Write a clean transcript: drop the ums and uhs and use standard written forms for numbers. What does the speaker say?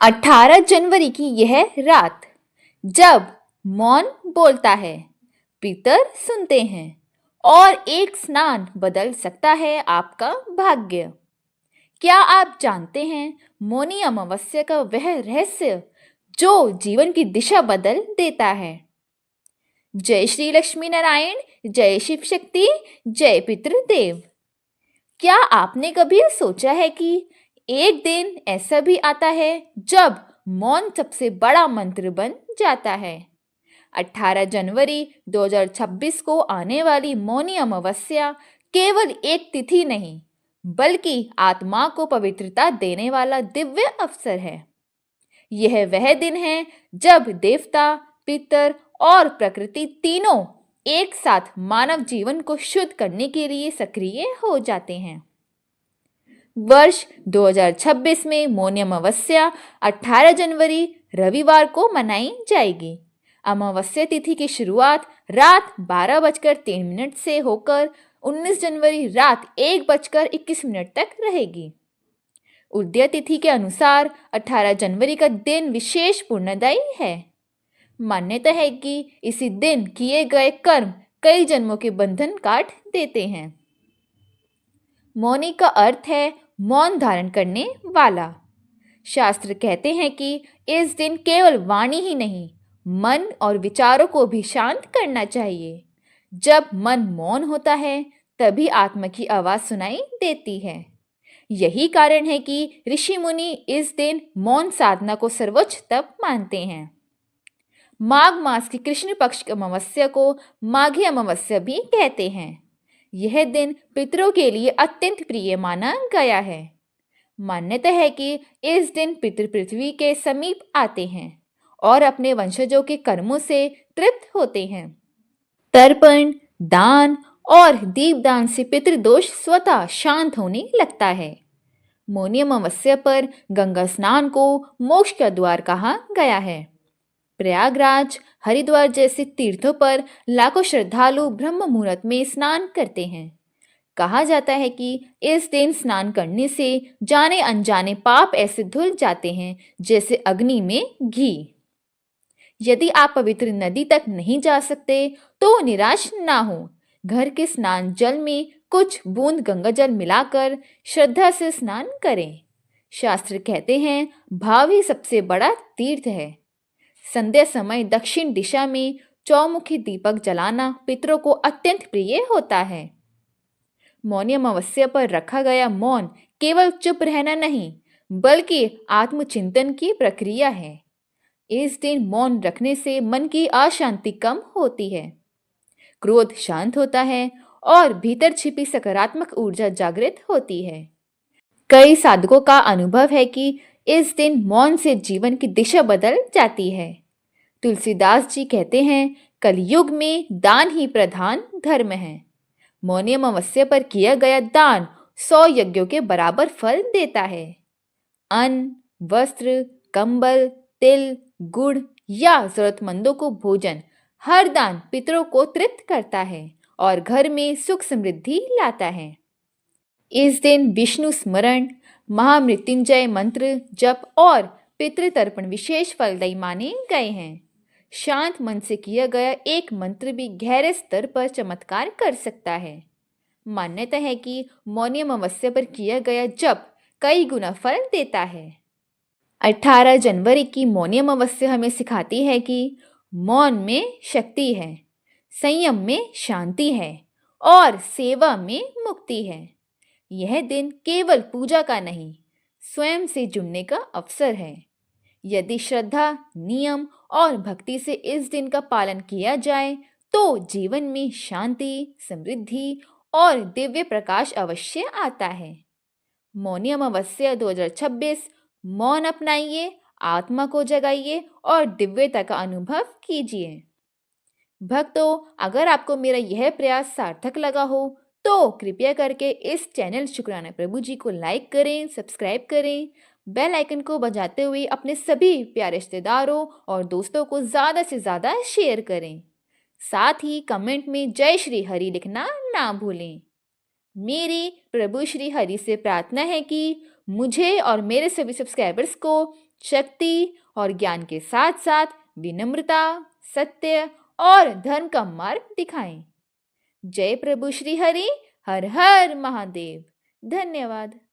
18 जनवरी की यह रात, जब मौन बोलता है, पितर सुनते हैं और एक स्नान बदल सकता है आपका भाग्य। क्या आप जानते हैं मौनी अमावस्या का वह रहस्य जो जीवन की दिशा बदल देता है? जय श्री लक्ष्मी नारायण, जय शिव शक्ति, जय पितृदेव। क्या आपने कभी सोचा है कि एक दिन ऐसा भी आता है जब मौन सबसे बड़ा मंत्र बन जाता है? 18 जनवरी 2026 को आने वाली मौनी अमावस्या केवल एक तिथि नहीं, बल्कि आत्मा को पवित्रता देने वाला दिव्य अवसर है। यह वह दिन है जब देवता, पितर और प्रकृति तीनों एक साथ मानव जीवन को शुद्ध करने के लिए सक्रिय हो जाते हैं। वर्ष 2026 में मौनी अमावस्या 18 जनवरी रविवार को मनाई जाएगी। अमावस्या तिथि की शुरुआत रात 12:03 से होकर 19 जनवरी रात 1:21 तक रहेगी। उदय तिथि के अनुसार 18 जनवरी का दिन विशेष पुण्यदायी है। मान्यता है कि इसी दिन किए गए कर्म कई जन्मों के बंधन काट देते हैं। मौनी का अर्थ है मौन धारण करने वाला। शास्त्र कहते हैं कि इस दिन केवल वाणी ही नहीं, मन और विचारों को भी शांत करना चाहिए। जब मन मौन होता है, तभी आत्मा की आवाज सुनाई देती है। यही कारण है कि ऋषि मुनि इस दिन मौन साधना को सर्वोच्च तप मानते हैं। माघ मास की कृष्ण पक्ष की अमावस्या को माघी अमावस्या भी कहते हैं। यह दिन पितरों के लिए अत्यंत प्रिय माना गया है। मान्यता है कि इस दिन पितृ पृथ्वी के समीप आते हैं और अपने वंशजों के कर्मों से तृप्त होते हैं। तर्पण, दान और दीपदान से पितृदोष स्वतः शांत होने लगता है। मौनी अमावस्या पर गंगा स्नान को मोक्ष का द्वार कहा गया है। प्रयागराज, हरिद्वार जैसे तीर्थों पर लाखों श्रद्धालु ब्रह्म मुहूर्त में स्नान करते हैं। कहा जाता है कि इस दिन स्नान करने से जाने अनजाने पाप ऐसे धुल जाते हैं जैसे अग्नि में घी। यदि आप पवित्र नदी तक नहीं जा सकते तो निराश ना हो। घर के स्नान जल में कुछ बूंद गंगा जल मिलाकर श्रद्धा से स्नान करें। शास्त्र कहते हैं भाव ही सबसे बड़ा तीर्थ है। संध्या समय दक्षिण दिशा में चौमुखी दीपक जलाना पितरों को अत्यंत प्रिय होता है। मौनी अमावस्या पर रखा गया मौन केवल चुप रहना नहीं, बल्कि आत्मचिंतन की प्रक्रिया है। इस दिन मौन रखने से मन की अशांति कम होती है, क्रोध शांत होता है और भीतर छिपी सकारात्मक ऊर्जा जागृत होती है। कई साधकों का अनुभव है कि इस दिन मौन से जीवन की दिशा बदल जाती है। तुलसीदास जी कहते हैं, कलयुग में दान ही प्रधान धर्म है। मौनी अमावस्या पर किया गया दान 100 यज्ञों के बराबर फल देता है। अन्न, वस्त्र, कंबल, तिल, गुड़ या जरूरतमंदों को भोजन, हर दान पितरों को तृप्त करता है और घर में सुख समृद्धि लाता है। इस दिन विष्णु स्मरण, महामृत्युंजय मंत्र जप और पितृतर्पण विशेष फलदायी माने गए हैं। शांत मन से किया गया एक मंत्र भी गहरे स्तर पर चमत्कार कर सकता है। मान्यता है कि मौनी अमावस्या पर किया गया जप कई गुना फल देता है। 18 जनवरी की मौनी अमावस्या हमें सिखाती है कि मौन में शक्ति है, संयम में शांति है और सेवा में मुक्ति है। यह दिन केवल पूजा का नहीं, स्वयं से जुड़ने का अवसर है। यदि श्रद्धा, नियम और भक्ति से इस दिन का पालन किया जाए तो जीवन में शांति, समृद्धि और दिव्य प्रकाश अवश्य आता है। मौनी अमावस्या 2026, मौन अपनाइए, आत्मा को जगाइए और दिव्यता का अनुभव कीजिए। भक्तों, अगर आपको मेरा यह प्रयास सार्थक लगा हो तो कृपया करके इस चैनल शुक्राना प्रभु जी को लाइक करें, सब्सक्राइब करें, बेल आइकन को बजाते हुए अपने सभी प्यारे रिश्तेदारों और दोस्तों को ज़्यादा से ज़्यादा शेयर करें। साथ ही कमेंट में जय श्री हरि लिखना ना भूलें। मेरी प्रभु श्री हरि से प्रार्थना है कि मुझे और मेरे सभी सब्सक्राइबर्स को शक्ति और ज्ञान के साथ साथ विनम्रता, सत्य और धर्म का मार्ग दिखाएं। जय प्रभु श्री हरि। हर हर महादेव। धन्यवाद।